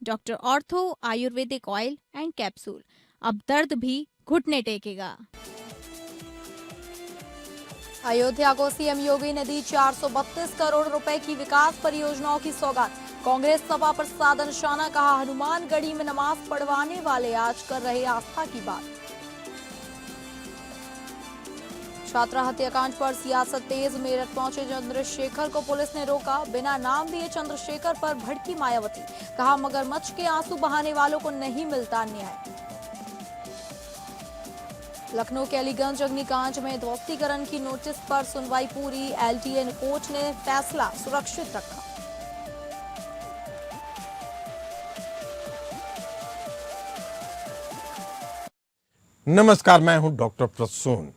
Doctor ortho Ayurvedic oil and capsule. अब दर्द भी घुटने टेकेगा। अयोध्या को सीएम योगी ने दी 432 करोड़ रुपए की विकास परियोजनाओं की सौगात। कांग्रेस सभा पर साधा निशाना, कहा हनुमानगढ़ी में नमाज पढ़वाने वाले आज कर रहे आस्था की बात। छात्रा हत्याकांड पर सियासत तेज, मेरठ पहुंचे चंद्रशेखर को पुलिस ने रोका। बिना नाम दिए चंद्रशेखर पर भड़की मायावती, कहा मगरमच्छ के आंसू बहाने वालों को नहीं मिलता न्याय। लखनऊ के अलीगंज अग्निकांड में ध्वस्तीकरण की नोटिस पर सुनवाई पूरी, एलटीए कोर्ट ने फैसला सुरक्षित रखा। नमस्कार, मैं हूं डॉक्टर प्रसून।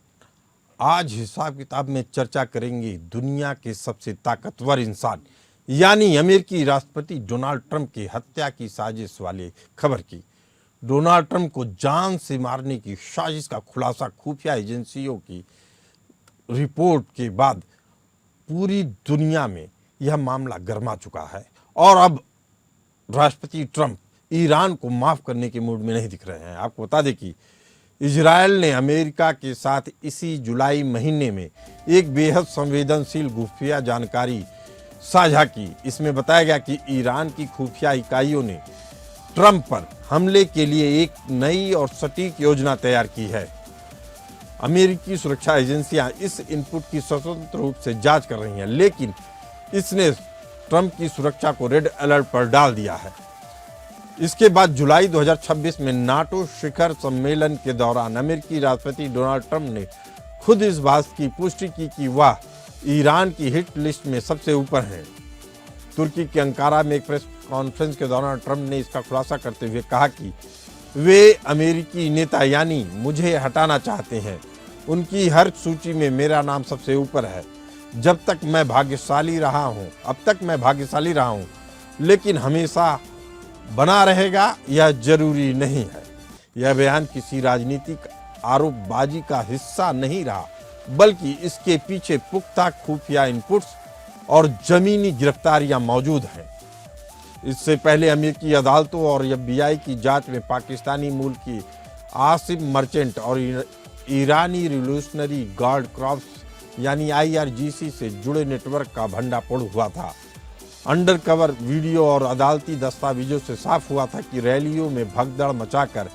आज हिसाब किताब में चर्चा करेंगे दुनिया के सबसे ताकतवर इंसान यानी अमेरिकी राष्ट्रपति डोनाल्ड ट्रंप की हत्या की साजिश वाली खबर की। डोनाल्ड ट्रंप को जान से मारने की साजिश का खुलासा खुफिया एजेंसियों की रिपोर्ट के बाद पूरी दुनिया में यह मामला गर्मा चुका है और अब राष्ट्रपति ट्रंप ईरान को माफ करने के मूड में नहीं दिख रहे हैं। आपको बता दें कि इजरायल ने अमेरिका के साथ इसी जुलाई महीने में एक बेहद संवेदनशील खुफिया जानकारी साझा की। इसमें बताया गया कि ईरान की खुफिया इकाइयों ने ट्रंप पर हमले के लिए एक नई और सटीक योजना तैयार की है। अमेरिकी सुरक्षा एजेंसियां इस इनपुट की स्वतंत्र रूप से जांच कर रही हैं, लेकिन इसने ट्रंप की सुरक्षा को रेड अलर्ट पर डाल दिया है। इसके बाद जुलाई 2026 में नाटो शिखर सम्मेलन के दौरान अमेरिकी राष्ट्रपति डोनाल्ड ट्रंप ने खुद इस बात की पुष्टि की कि वह ईरान की हिट लिस्ट में सबसे ऊपर हैं। तुर्की के अंकारा में एक प्रेस कॉन्फ्रेंस के दौरान ट्रंप ने इसका खुलासा करते हुए कहा कि वे अमेरिकी नेता यानी मुझे हटाना चाहते हैं। उनकी हर सूची में मेरा नाम सबसे ऊपर है। जब तक मैं भाग्यशाली रहा हूं, अब तक मैं भाग्यशाली रहा हूं, लेकिन हमेशा बना रहेगा यह जरूरी नहीं है। यह बयान किसी राजनीतिक आरोपबाजी का हिस्सा नहीं रहा, बल्कि इसके पीछे पुख्ता खुफिया इनपुट्स और जमीनी गिरफ्तारियां मौजूद हैं। इससे पहले अमेरिकी अदालतों और FBI की जांच में पाकिस्तानी मूल की आसिम मर्चेंट और ईरानी रिवोल्यूशनरी गार्ड कॉर्प्स यानी IRGC से जुड़े नेटवर्क का भंडाफोड़ हुआ था। अंडरकवर वीडियो और अदालती दस्तावेजों से साफ हुआ था कि रैलियों में भगदड़ मचाकर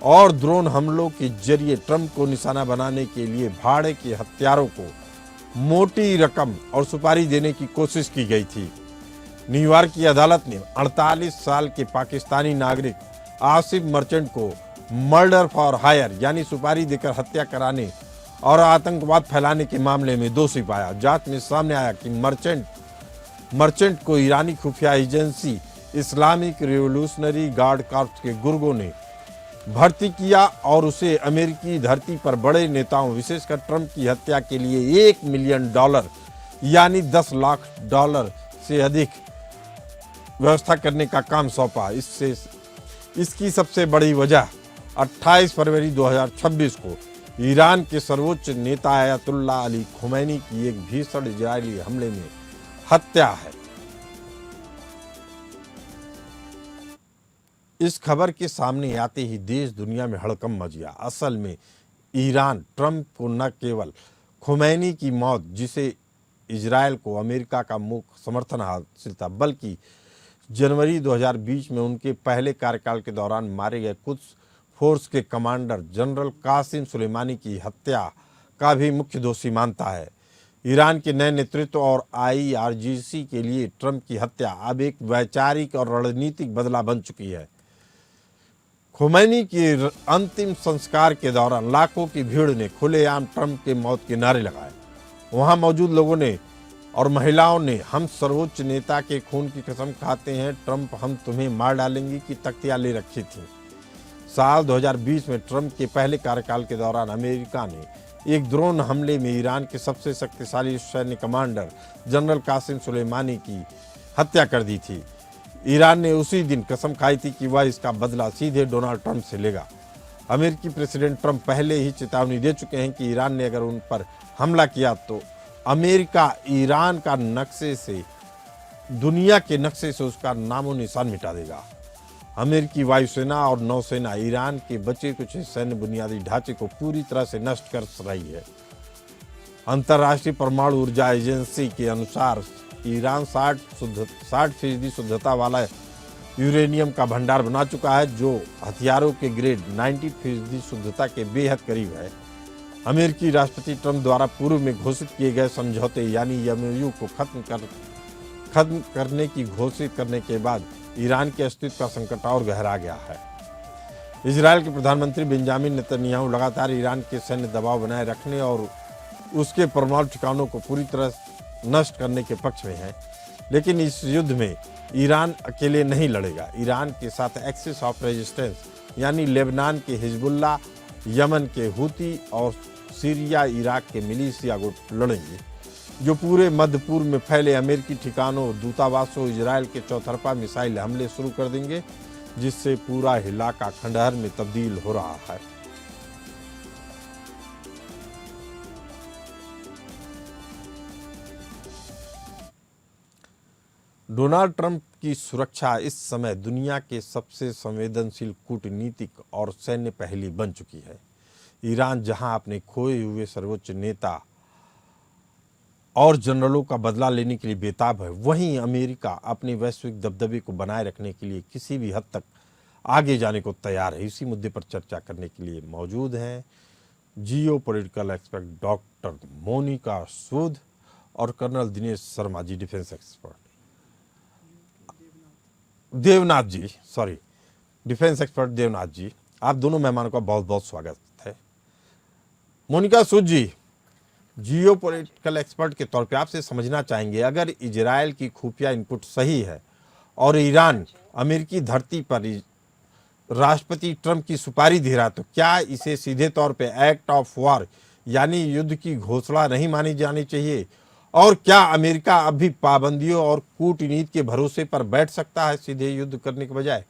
और ड्रोन हमलों के जरिए ट्रंप को निशाना बनाने के लिए भाड़े के हथियारों को मोटी रकम और सुपारी देने की कोशिश की गई थी। न्यूयॉर्क की अदालत ने 48 साल के पाकिस्तानी नागरिक आसिम मर्चेंट को मर्डर फॉर हायर यानी सुपारी देकर हत्या कराने और आतंकवाद फैलाने के मामले में दोषी पाया। जांच में सामने आया कि मर्चेंट को ईरानी खुफिया agency Islamic revolutionary guard corps के गुर्गों ने भर्ती किया और उसे अमेरिकी धरती पर बड़े नेताओं विशेषकर ट्रंप की हत्या के लिए $1 मिलियन यानी $10 लाख से अधिक व्यवस्था करने का काम सौंपा। इसकी सबसे बड़ी वजह 28 फरवरी 2026 को ईरान के सर्वोच्च नेता आयतुल्लाह अली खुमैनी की एक भीषण इजरायली हमले में हत्या है। इस खबर के सामने आते ही देश दुनिया में हड़कंप मच गया। असल में ईरान ट्रंप को न केवल खुमैनी की मौत, जिसे इजरायल को अमेरिका का मुख्य समर्थन हासिल था, बल्कि जनवरी 2020 में उनके पहले कार्यकाल के दौरान मारे गए कुछ फोर्स के कमांडर जनरल कासिम सुलेमानी की हत्या का भी मुख्य दोषी मानता है। ईरान के नए नेतृत्व और IRGC के लिए ट्रंप की हत्या अब एक वैचारिक और रणनीतिक बदलाव बन चुकी है। खुमैनी के अंतिम संस्कार के दौरान लाखों की भीड़ ने खुलेआम ट्रंप के मौत के नारे लगाए। वहां मौजूद लोगों ने और महिलाओं ने हम सर्वोच्च नेता के खून की कसम खाते हैं, ट्रंप हम तुम्हें मार डालेंगे की तख्तियां ले रखी थी। साल 2020 में ट्रंप के पहले कार्यकाल के दौरान अमेरिका ने एक ड्रोन हमले में ईरान के सबसे शक्तिशाली सैन्य कमांडर जनरल कासिम सुलेमानी की हत्या कर दी थी। ईरान ने उसी दिन कसम खाई थी कि वह इसका बदला सीधे डोनाल्ड ट्रंप से लेगा। अमेरिकी प्रेसिडेंट ट्रंप पहले ही चेतावनी दे चुके हैं कि ईरान ने अगर उन पर हमला किया तो अमेरिका ईरान का नक्शे से, दुनिया के नक्शे से उसका नामो निशान मिटा देगा। अमेरिकी वायुसेना और नौसेना ईरान के बचे कुछ सैन्य बुनियादी ढांचे को पूरी तरह से नष्ट कर रही है। अंतर्राष्ट्रीय परमाणु ऊर्जा एजेंसी के अनुसार ईरान 60% शुद्धता वाला यूरेनियम का भंडार बना चुका है, जो हथियारों के ग्रेड 90% शुद्धता के बेहद करीब है। अमेरिकी राष्ट्रपति ट्रंप द्वारा पूर्व में घोषित किए गए समझौते यानी एमओयू को खत्म करने की घोषित करने के बाद ईरान के अस्तित्व का संकट और गहरा गया है। इजरायल के प्रधानमंत्री बेंजामिन नेतन्याहू लगातार ईरान के सैन्य दबाव बनाए रखने और उसके परमाणु ठिकानों को पूरी तरह नष्ट करने के पक्ष में है, लेकिन इस युद्ध में ईरान अकेले नहीं लड़ेगा। ईरान के साथ एक्सिस ऑफ रेजिस्टेंस यानी लेबनान के हिजबुल्ला, यमन के हूती और सीरिया इराक के मिलिशिया गुट लड़ेंगे, जो पूरे मध्य पूर्व में फैले अमेरिकी ठिकानों, दूतावासों, इजरायल के चौतरफा मिसाइल हमले शुरू कर देंगे, जिससे पूरा इलाका खंडहर में तब्दील हो रहा है। डोनाल्ड ट्रंप की सुरक्षा इस समय दुनिया के सबसे संवेदनशील कूटनीतिक और सैन्य पहेली बन चुकी है। ईरान जहां अपने खोए हुए सर्वोच्च नेता और जनरलों का बदला लेने के लिए बेताब है, वहीं अमेरिका अपने वैश्विक दबदबे को बनाए रखने के लिए किसी भी हद तक आगे जाने को तैयार है। इसी मुद्दे पर चर्चा करने के लिए मौजूद हैं geopolitical expert doctor Monika Sood और colonel Dinesh Sharma ji, defence expert. Defence expert Devnath ji, आप दोनों मेहमानों का बहुत बहुत स्वागत है। Monika Sood ji, geopolitical expert के तौर पे आपसे समझना चाहेंगे, अगर इजरायल की खुफिया इनपुट सही है और ईरान अमेरिकी धरती पर राष्ट्रपति ट्रंप की सुपारी दे रहा, तो क्या इसे सीधे तौर पे एक्ट ऑफ वॉर यानी युद्ध की घोषणा नहीं मानी जानी चाहिए? और क्या अमेरिका अब भी पाबंदियों और कूटनीति के भरोसे पर बैठ सकता है सीधे युद्ध करने के बजाय?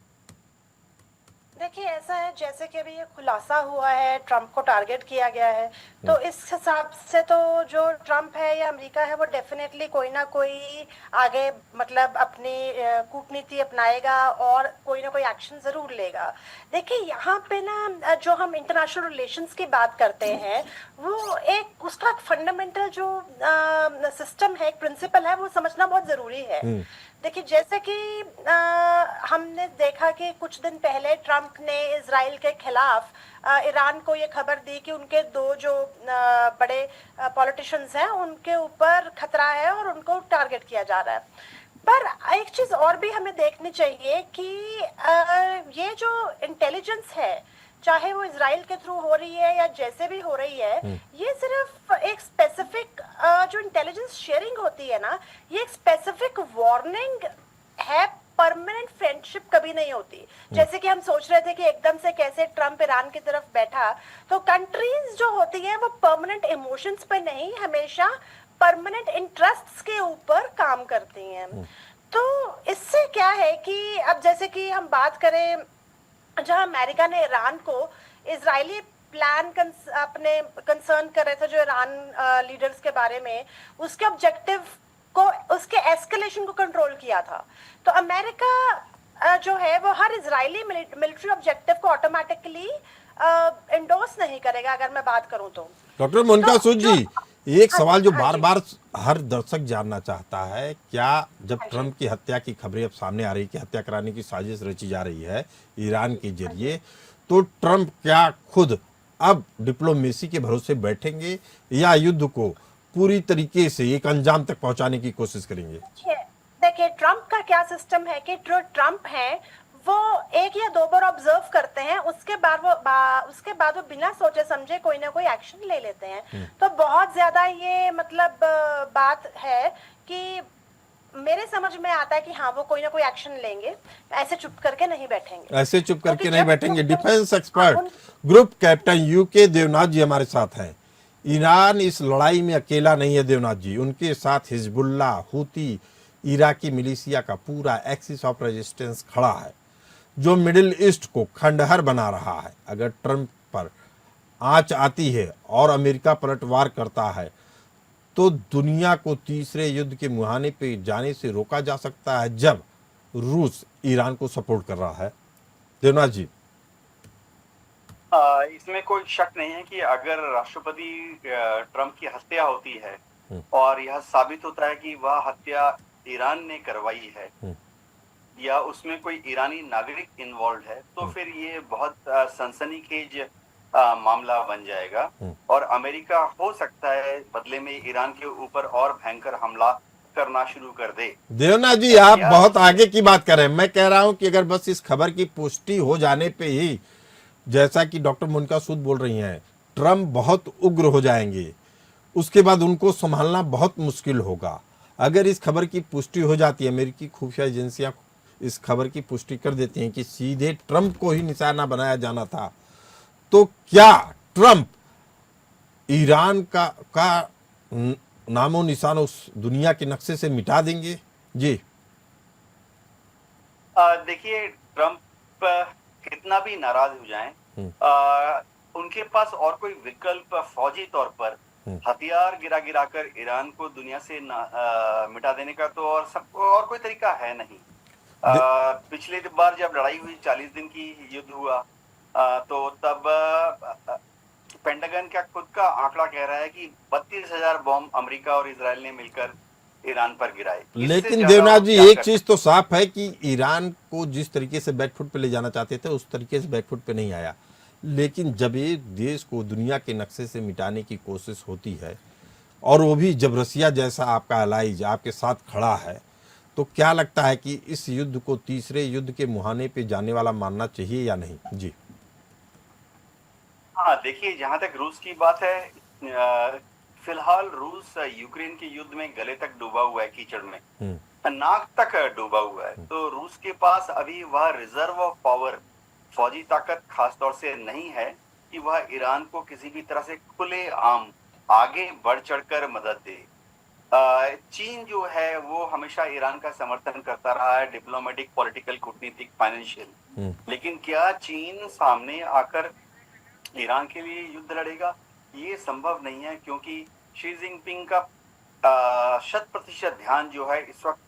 देखिए, ऐसा है जैसे कि अभी ये खुलासा हुआ है, ट्रंप को टारगेट किया गया है, तो इस हिसाब से तो जो ट्रंप है या अमेरिका है वो डेफिनेटली कोई ना कोई आगे मतलब अपनी कूटनीति अपनाएगा और कोई ना कोई एक्शन जरूर लेगा। देखिए, यहाँ पे ना जो हम इंटरनेशनल रिलेशंस की बात करते हैं, वो एक उसका फंडामेंटल जो सिस्टम है, एक प्रिंसिपल है, वो समझना बहुत जरूरी है। देखिए, जैसे कि हमने देखा कि कुछ दिन पहले ट्रंप ने इजराइल के खिलाफ ईरान को ये खबर दी कि उनके दो जो बड़े पॉलिटिशियंस हैं उनके ऊपर खतरा है और उनको टारगेट किया जा रहा है। पर एक चीज और भी हमें देखनी चाहिए कि ये जो इंटेलिजेंस है, चाहे वो इजराइल के थ्रू हो रही है या जैसे भी हो रही है, ये सिर्फ एक स्पेसिफिक जो इंटेलिजेंस शेयरिंग होती है ना, ये एक स्पेसिफिक वार्निंग है, परमानेंट फ्रेंडशिप कभी नहीं होती। जैसे कि हम सोच रहे थे कि एकदम से कैसे ट्रंप ईरान की तरफ बैठा, तो कंट्रीज जो होती है वो परमानेंट इमोशंस पे नहीं, हमेशा परमानेंट इंटरेस्ट्स के ऊपर काम करती हैं। तो इससे क्या है कि अब जैसे कि हम बात करें, जहां अमेरिका ने ईरान को इजरायली प्लान अपने कंसर्न कर रहे थे जो ईरान लीडर्स के बारे में, उसके ऑब्जेक्टिव को, उसके एस्केलेशन को कंट्रोल किया था, तो अमेरिका जो है वो हर इजरायली मिलिट्री ऑब्जेक्टिव को ऑटोमेटिकली एंडोर्स नहीं करेगा। अगर मैं बात करूं तो डॉक्टर मोनिका सूद जी, एक सवाल जो बार बार हर दर्शक जानना चाहता है, क्या जब ट्रंप की हत्या की खबरें अब सामने आ रही कि हत्या कराने की साजिश रची जा रही है ईरान के जरिए, तो ट्रंप क्या खुद अब डिप्लोमेसी के भरोसे बैठेंगे या युद्ध को पूरी तरीके से एक अंजाम तक पहुंचाने की कोशिश करेंगे? देखिए, ट्रंप का क्या सिस्टम है कि जो ट्रंप है वो एक या दो बार ऑब्जर्व करते हैं, उसके बाद वो बिना सोचे समझे कोई ना कोई एक्शन ले लेते हैं। तो बहुत ज्यादा ये मतलब बात है कि मेरे समझ में आता है कि हाँ, वो कोई ना कोई एक्शन लेंगे, ऐसे चुप करके नहीं बैठेंगे। Defence expert group captain UK Devnath ji हमारे साथ हैं। ईरान इस लड़ाई में अकेला नहीं है देवनाथ जी, उनके साथ हिजबुल्ला, हूती, इराकी मिलिशिया का पूरा एक्सिस ऑफ रेजिस्टेंस खड़ा है, जो मिडिल ईस्ट को खंडहर बना रहा है। अगर ट्रंप पर आंच आती है और अमेरिका पलटवार करता है, तो दुनिया को तीसरे युद्ध के मुहाने पे जाने से रोका जा सकता है, जब रूस ईरान को सपोर्ट कर रहा है। देवनाथ जी। इसमें कोई शक नहीं है कि अगर राष्ट्रपति ट्रंप की हत्या होती है और यह साबित होता है कि वह हत्या ईरान ने करवाई है या उसमें कोई ईरानी नागरिक इन्वॉल्व है, तो फिर ये बहुत सनसनीखेज मामला बन जाएगा और अमेरिका हो सकता है बदले में ईरान के ऊपर और भयंकर हमला करना शुरू कर दे। देवनाथ जी, आप बहुत आगे की बात कर रहे हैं। मैं कह रहा हूं कि अगर बस इस खबर की पुष्टि हो जाने पे ही, जैसा कि डॉक्टर मोनिका सूद बोल रही हैं, ट्रंप बहुत उग्र हो जाएंगे, उसके बाद उनको संभालना बहुत मुश्किल होगा। अगर इस खबर की पुष्टि हो जाती है, अमेरिकी खुफिया एजेंसियां इस खबर की पुष्टि कर देती हैं कि सीधे ट्रंप को ही निशाना बनाया जाना था, तो क्या ट्रंप ईरान का नामो निशान उस दुनिया के नक्शे से मिटा देंगे? जी देखिए, ट्रंप कितना भी नाराज हो जाएं, उनके पास और कोई विकल्प फौजी तौर पर हथियार गिरा कर ईरान को दुनिया से मिटा देने का तो और कोई तरीका है नहीं। पिछले बार जब लड़ाई हुई, 40 दिन की युद्ध हुआ, तो तब पेंटागन का खुद का आंकड़ा कह रहा है कि 32,000 बॉम्ब अमेरिका और इजराइल ने मिलकर ईरान पर गिराए। लेकिन देवनाथ जी, एक चीज तो साफ है कि ईरान को जिस तरीके से बैकफुट पे ले जाना चाहते थे, उस तरीके से बैकफुट पे नहीं आया। लेकिन जब एक देश को दुनिया के नक्शे से मिटाने की कोशिश होती है, और वो भी जब रसिया जैसा आपका अलाइज आपके साथ खड़ा है, तो क्या लगता है कि इस युद्ध को तीसरे युद्ध के मुहाने पे जाने वाला मानना चाहिए या नहीं? जी हाँ, देखिए, जहां तक रूस की बात है, फिलहाल रूस यूक्रेन के युद्ध में गले तक डूबा हुआ है, कीचड़ में नाक तक डूबा हुआ है। तो रूस के पास अभी वह रिजर्व ऑफ पावर, फौजी ताकत खासतौर से नहीं है कि वह ईरान को किसी भी तरह से खुले आम आगे बढ़ चढ़कर मदद दे। चीन जो है वो हमेशा ईरान का समर्थन करता रहा है, डिप्लोमेटिक, पॉलिटिकल, कूटनीतिक, फाइनेंशियल। लेकिन क्या चीन सामने आकर ईरान के लिए युद्ध लड़ेगा? ये संभव नहीं है, क्योंकि शी जिनपिंग का 100% ध्यान जो है इस वक्त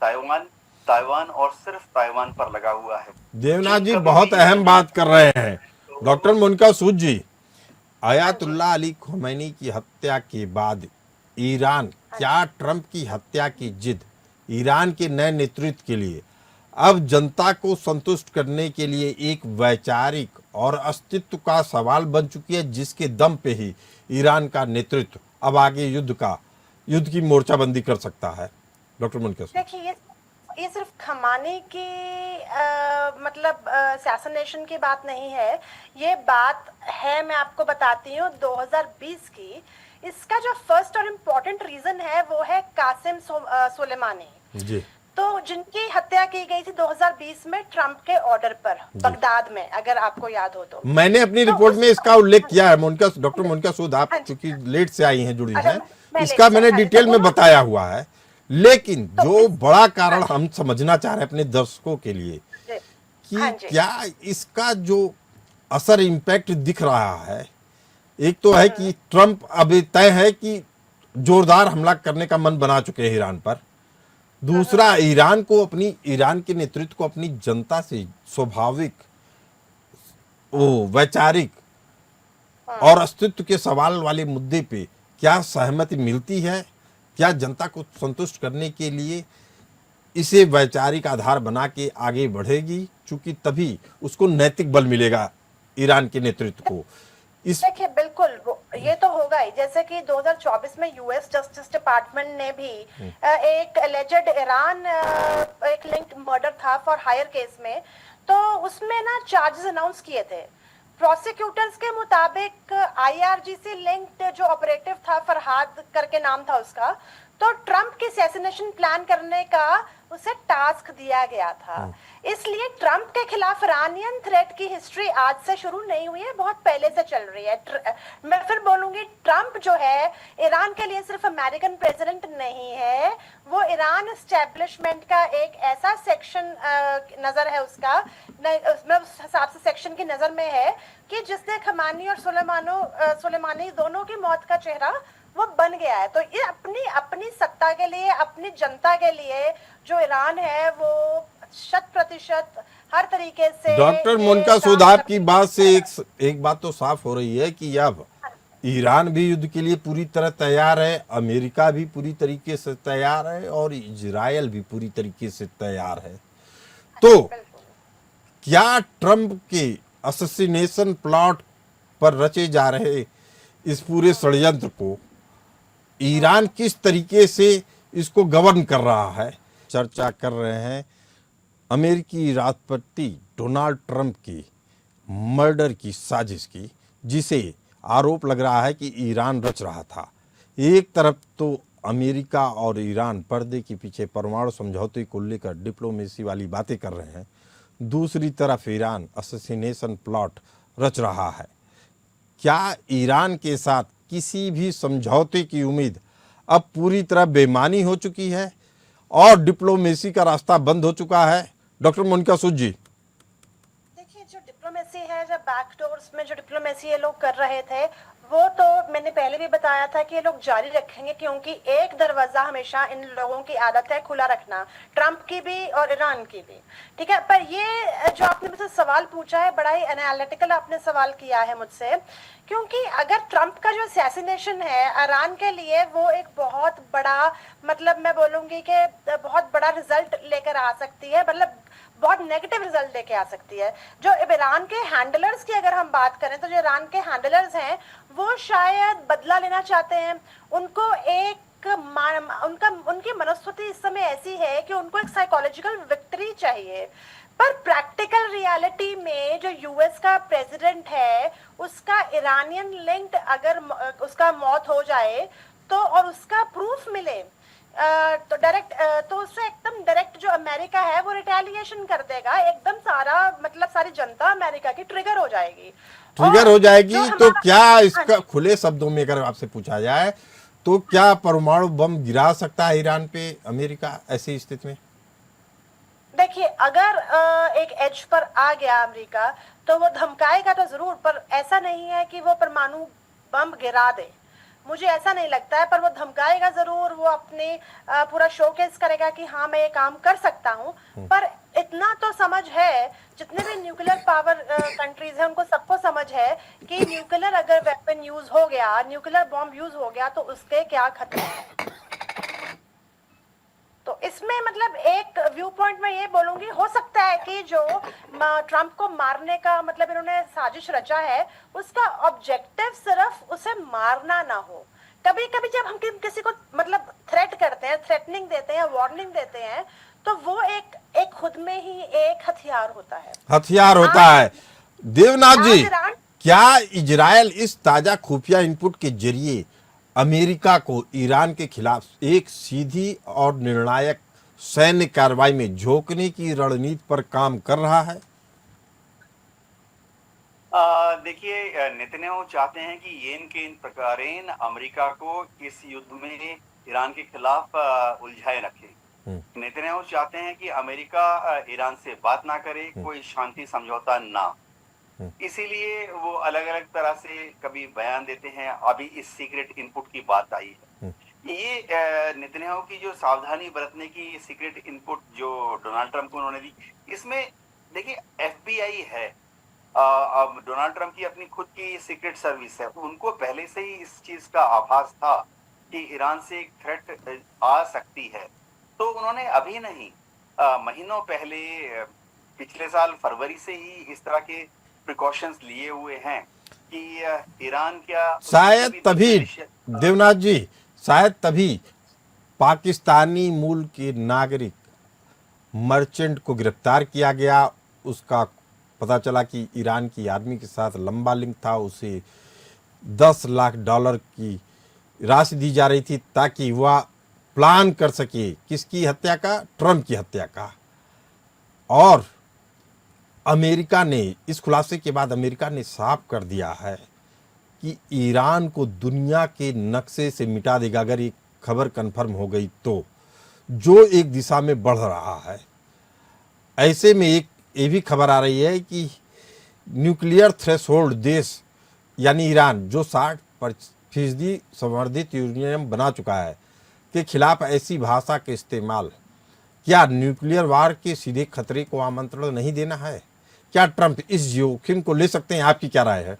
ताइवान और सिर्फ ताइवान पर लगा हुआ है। देवनाथ जी बहुत अहम बात कर रहे हैं। डॉक्टर मोनिका सूद जी, आयतुल्लाह अली खोमैनी की हत्या के बाद ईरान क्या ट्रंप की हत्या की जिद ईरान के नए नेतृत्व के लिए अब जनता को संतुष्ट करने के लिए एक वैचारिक और अस्तित्व का सवाल बन चुकी है, जिसके दम पे ही ईरान का नेतृत्व अब आगे युद्ध की मोर्चाबंदी कर सकता है? डॉक्टर मोनिका सूद। देखिए, ये सिर्फ खमाने की मतलब असैसिनेशन की बात नहीं है, ये बात है, मैं आपको बताती हूँ, 2020 की। इसका जो फर्स्ट और इम्पोर्टेंट रीजन है वो है कासिम सुलेमानी जी, तो जिनकी हत्या की गई थी 2020 में ट्रंप के ऑर्डर पर बगदाद में, अगर आपको याद हो तो। मैंने अपनी रिपोर्ट में इसका उल्लेख किया है। डॉक्टर मोनिका सूद, आप चूंकि लेट से आई हैं, जुड़ी हैं, इसका मैंने डिटेल में बताया हुआ है। लेकिन जो बड़ा कारण हम समझना चाह रहे हैं अपने दर्शकों के लिए कि क्या इसका जो असर इम्पैक्ट दिख रहा है, एक तो है कि ट्रंप अब तय है कि जोरदार हमला करने का मन बना चुके हैं ईरान पर। दूसरा, ईरान के नेतृत्व को अपनी जनता से स्वाभाविक वैचारिक और अस्तित्व के सवाल वाले मुद्दे पे क्या सहमति मिलती है? क्या जनता को संतुष्ट करने के लिए इसे वैचारिक आधार बना के आगे बढ़ेगी? चूंकि तभी उसको नैतिक बल मिलेगा ईरान के नेतृत्व को। देखिए, बिल्कुल ये तो होगा ही। जैसे कि 2024 में यूएस जस्टिस डिपार्टमेंट ने भी एक एलिजेड ईरान एक लिंक्ड मर्डर था फॉर हायर केस में, तो उसमें ना चार्जेस अनाउंस किए थे। प्रोसिक्यूटर्स के मुताबिक आईआरजीसी लिंक्ड जो ऑपरेटिव था, फरहाद करके नाम था उसका, तो ट्रंप की असैसिनेशन प्लान करने का उसे टास्क दिया गया था। इसलिए ट्रंप के खिलाफ ईरानियन थ्रेट की हिस्ट्री आज से शुरू नहीं हुई है, बहुत पहले से चल रही है। मैं फिर बोलूंगी, ट्रंप जो है ईरान के लिए सिर्फ अमेरिकन प्रेसिडेंट नहीं है, वो ईरान एस्टेब्लिशमेंट का एक ऐसा सेक्शन नजर है उसका, उस हिसाब से सेक्शन की नजर में है कि जिसने खमानी और सुलेमानी दोनों की मौत का चेहरा वो बन गया है। तो ये अपनी सत्ता के लिए, अपनी जनता के लिए जो ईरान है वो 100% हर तरीके से डॉक्टर ये मोनिका काम सूद, आपकी करने बात से की- एक बात तो साफ हो रही है कि अब ईरान भी युद्ध के लिए पूरी तरह तैयार है, अमेरिका भी पूरी तरीके से तैयार है और इजराइल भी पूरी तरीके से तैयार है। तो बिल्कुल। क्या ट्रंप के असैसिनेशन प्लॉट पर रचे जा रहे इस पूरे षड्यंत्र को ईरान किस तरीके से इसको गवर्न कर रहा है? चर्चा कर रहे हैं अमेरिकी राष्ट्रपति डोनाल्ड ट्रंप की मर्डर की साजिश की, जिसे आरोप लग रहा है कि ईरान रच रहा था। एक तरफ तो अमेरिका और ईरान पर्दे के पीछे परमाणु समझौते को लेकर डिप्लोमेसी वाली बातें कर रहे हैं, दूसरी तरफ ईरान असैसिनेशन प्लॉट रच रहा है। क्या ईरान के साथ किसी भी समझौते की उम्मीद अब पूरी तरह बेईमानी हो चुकी है और डिप्लोमेसी का रास्ता बंद हो चुका है? डॉक्टर मोनिका सूद जी। देखिए, जो डिप्लोमेसी है, जो बैकडोर्स में जो डिप्लोमेसी ये लोग कर रहे थे, वो तो मैंने पहले भी बताया था कि ये लोग जारी रखेंगे, क्योंकि एक दरवाजा हमेशा इन लोगों की आदत है खुला रखना, ट्रंप की भी और ईरान की भी। ठीक है, पर ये जो आपने मुझसे सवाल पूछा है, बड़ा ही एनालिटिकल आपने सवाल किया है मुझसे, क्योंकि अगर ट्रंप का जो असैसिनेशन है ईरान के लिए, वो एक बहुत बड़ा, मतलब मैं बोलूंगी कि बहुत बड़ा रिजल्ट लेकर आ सकती है, मतलब बहुत नेगेटिव रिजल्ट लेके आ सकती है। जो ईरान के हैंडलर्स की अगर हम बात करें, तो जो ईरान के हैंडलर्स हैं, वो शायद बदला लेना चाहते हैं। उनको एक उनकी मनोस्थिति इस समय ऐसी है कि उनको एक साइकोलॉजिकल विक्ट्री चाहिए। पर प्रैक्टिकल रियलिटी में जो यूएस का प्रेसिडेंट है, उसका ईरानियन लिंक्ड अगर उसका मौत हो जाए तो, और उसका प्रूफ मिले, तो डायरेक्ट, तो उससे एकदम डायरेक्ट जो अमेरिका है वो रिटेलिएशन कर देगा, एकदम सारा, मतलब सारी जनता अमेरिका की ट्रिगर हो जाएगी। तो क्या इसका खुले शब्दों में अगर आपसे पूछा जाए तो क्या परमाणु बम गिरा सकता है ईरान पे अमेरिका ऐसी स्थिति में? देखिए, अगर एक एज पर आ गया अमेरिका, तो वो धमकाएगा तो जरूर, पर ऐसा नहीं है कि वो परमाणु बम गिरा दे, मुझे ऐसा नहीं लगता है। पर वो धमकाएगा जरूर, वो अपने पूरा शोकेस करेगा कि हाँ मैं ये काम कर सकता हूँ। पर इतना तो समझ है, जितने भी न्यूक्लियर पावर कंट्रीज हैं, उनको सबको समझ है कि न्यूक्लियर अगर वेपन यूज हो गया, न्यूक्लियर बॉम्ब यूज हो गया, तो उसके क्या खतरे हैं। तो इसमें मतलब एक व्यू पॉइंट में ये बोलूंगी, हो सकता है कि जो ट्रंप को मारने का मतलब इन्होंने साजिश रचा है, उसका ऑब्जेक्टिव सिर्फ उसे मारना ना हो। कभी कभी जब हम किसी को मतलब थ्रेट करते हैं, थ्रेटनिंग देते हैं, वार्निंग देते हैं, तो वो एक खुद में ही एक हथियार होता है। देवनाथ जी, क्या इजराइल इस ताजा खुफिया इनपुट के जरिए अमेरिका को ईरान के खिलाफ एक सीधी और निर्णायक सैन्य कार्रवाई में झोंकने की रणनीति पर काम कर रहा है? देखिए, नेतन्याहू चाहते हैं कि येन के इन प्रकारेण अमेरिका को इस युद्ध में ईरान के खिलाफ उलझाए रखे। नेतन्याहू चाहते हैं कि अमेरिका ईरान से बात ना करे, कोई शांति समझौता ना, इसीलिए वो अलग अलग तरह से कभी बयान देते हैं। अभी इस सीक्रेट इनपुट की बात आई है, ये नेतन्याहू की जो सावधानी बरतने की सीक्रेट इनपुट जो डोनाल्ड ट्रंप को उन्होंने दी, इसमें देखिए एफबीआई है, अब डोनाल्ड ट्रंप की अपनी खुद की सीक्रेट सर्विस है, उनको पहले से ही इस चीज का आभास था कि ईरान से एक थ्रेट आ सकती है। तो उन्होंने अभी नहीं, महीनों पहले, पिछले साल फरवरी से ही इस तरह के प्रिकॉशंस लिए हुए हैं कि ईरान क्या, शायद तभी देवनाथ जी, शायद तभी पाकिस्तानी मूल के नागरिक मर्चेंट को गिरफ्तार किया गया। उसका पता चला कि ईरान की आर्मी के साथ लंबा लिंक था, उसे $10 लाख की राशि दी जा रही थी ताकि वह प्लान कर सके किसकी हत्या का? ट्रंप की हत्या का। और अमेरिका ने, इस खुलासे के बाद अमेरिका ने साफ कर दिया है कि ईरान को दुनिया के नक्शे से मिटा देगा अगर ये खबर कंफर्म हो गई तो, जो एक दिशा में बढ़ रहा है। ऐसे में एक ये भी खबर आ रही है कि न्यूक्लियर थ्रेशोल्ड देश यानी ईरान, जो 60% संवर्धित यूरेनियम बना चुका है, के खिलाफ ऐसी भाषा के इस्तेमाल क्या न्यूक्लियर वार के सीधे खतरे को आमंत्रण नहीं देना है? क्या ट्रंप इस जोखिम को ले सकते हैं? आपकी क्या राय है?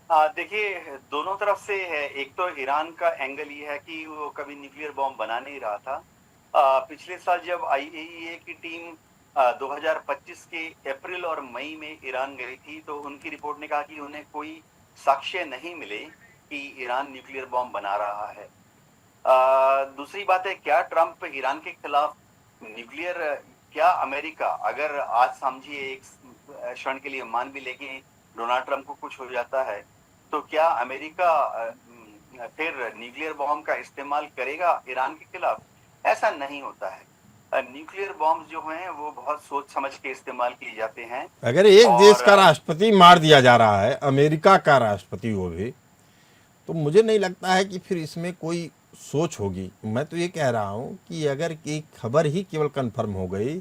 देखिए, दोनों तरफ से है। एक तो ईरान का एंगल ये है कि वो कभी न्यूक्लियर बॉम्ब बना नहीं रहा था। पिछले साल जब IAEA की टीम 2025 के अप्रैल और मई में ईरान गई थी, तो उनकी रिपोर्ट ने कहा कि उन्हें कोई साक्ष्य नहीं मिले कि ईरान न्यूक्लियर बॉम्ब बना रहा है। दूसरी बात है, क्या ट्रंप ईरान के खिलाफ न्यूक्लियर, क्या अमेरिका, अगर आज समझिए एक क्षण के लिए मान भी ले कि डोनाल्ड ट्रंप को कुछ हो जाता है, तो क्या अमेरिका फिर न्यूक्लियर बॉम्ब का इस्तेमाल करेगा ईरान के खिलाफ? ऐसा नहीं होता है। न्यूक्लियर बॉम्ब जो हैं वो बहुत सोच समझ के इस्तेमाल किए जाते हैं। अगर एक देश का राष्ट्रपति मार दिया जा रहा है, अमेरिका का राष्ट्रपति वो भी, तो मुझे नहीं लगता है कि फिर इसमें कोई सोच होगी। मैं तो ये कह रहा हूँ कि अगर एक खबर ही केवल कन्फर्म हो गई,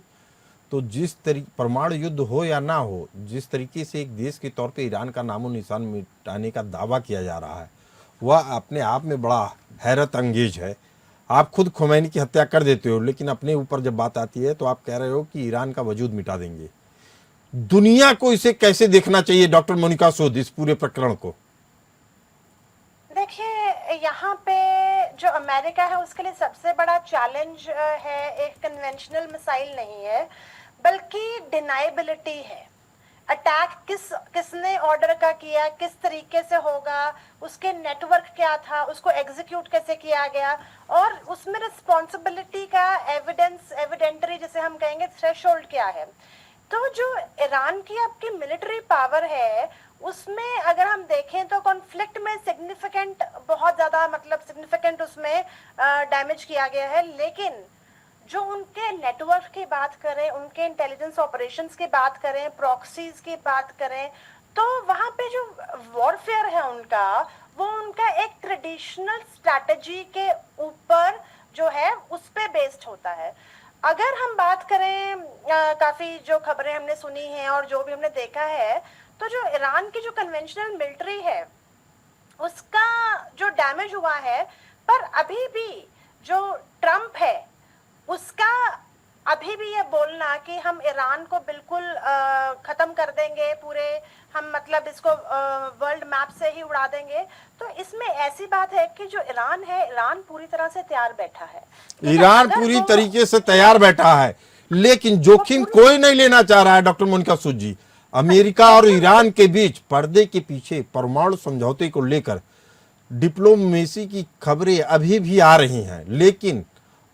तो जिस तरीके परमाणु युद्ध हो या ना हो, जिस तरीके से एक देश के तौर पे ईरान का नामो निशान मिटाने का दावा किया जा रहा है, वह अपने आप में बड़ा हैरत अंगेज है। आप खुद खुमैनी की हत्या कर देते हो, लेकिन अपने ऊपर जब बात आती है तो आप कह रहे हो कि ईरान का वजूद मिटा देंगे। दुनिया को इसे कैसे देखना चाहिए डॉक्टर मोनिका सूद, इस पूरे प्रकरण को? देखिए, यहाँ पे जो अमेरिका है उसके लिए सबसे बड़ा चैलेंज है एक कन्वेंशनल मिसाइल नहीं है, बल्कि डिनाइबिलिटी है। अटैक किसने ऑर्डर का किया, किस तरीके से होगा, उसके नेटवर्क क्या था, उसको एग्जीक्यूट कैसे किया गया, और उसमें रिस्पॉन्सिबिलिटी का एविडेंटरी जिसे हम कहेंगे थ्रेशोल्ड क्या है। तो जो ईरान की आपकी मिलिट्री पावर है, उसमें अगर हम देखें तो कॉन्फ्लिक्ट में सिग्निफिकेंट, बहुत ज्यादा मतलब सिग्निफिकेंट उसमें डैमेज किया गया है। लेकिन जो उनके नेटवर्क की बात करें, उनके इंटेलिजेंस ऑपरेशंस की बात करें, प्रॉक्सीज की बात करें, तो वहां पे जो वॉरफेयर है उनका, वो उनका एक ट्रेडिशनल स्ट्रैटेजी के ऊपर जो है उस पे बेस्ड होता है। अगर हम बात करें, काफी जो खबरें हमने सुनी हैं और जो भी हमने देखा है, तो जो ईरान की जो कन्वेंशनल मिलिट्री है उसका जो डैमेज हुआ है, पर अभी भी जो ट्रंप है उसका अभी भी ये बोलना कि हम ईरान को बिल्कुल खत्म कर देंगे, पूरे हम मतलब इसको वर्ल्ड मैप से ही उड़ा देंगे, तो इसमें ऐसी बात है कि जो ईरान है, ईरान पूरी तरह से तैयार बैठा है। ईरान पूरी तरीके से तैयार बैठा है, लेकिन जोखिम कोई नहीं लेना चाह रहा है। डॉक्टर मोनिका सूद जी, अमेरिका और ईरान के बीच पर्दे के पीछे परमाणु समझौते को लेकर डिप्लोमेसी की खबरें अभी भी आ रही हैं, लेकिन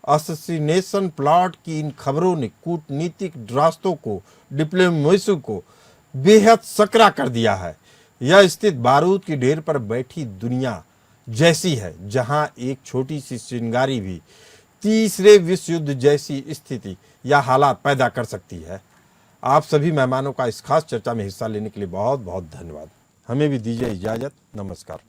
असैसिनेशन प्लॉट की इन खबरों ने कूटनीतिक रास्तों को, डिप्लोमेसी को बेहद सकरा कर दिया है। यह स्थिति बारूद की ढेर पर बैठी दुनिया जैसी है, जहां एक छोटी सी चिंगारी भी तीसरे विश्व युद्ध जैसी स्थिति या हालात पैदा कर सकती है। आप सभी मेहमानों का इस खास चर्चा में हिस्सा लेने के लिए बहुत बहुत धन्यवाद। हमें भी दीजिए इजाजत। नमस्कार।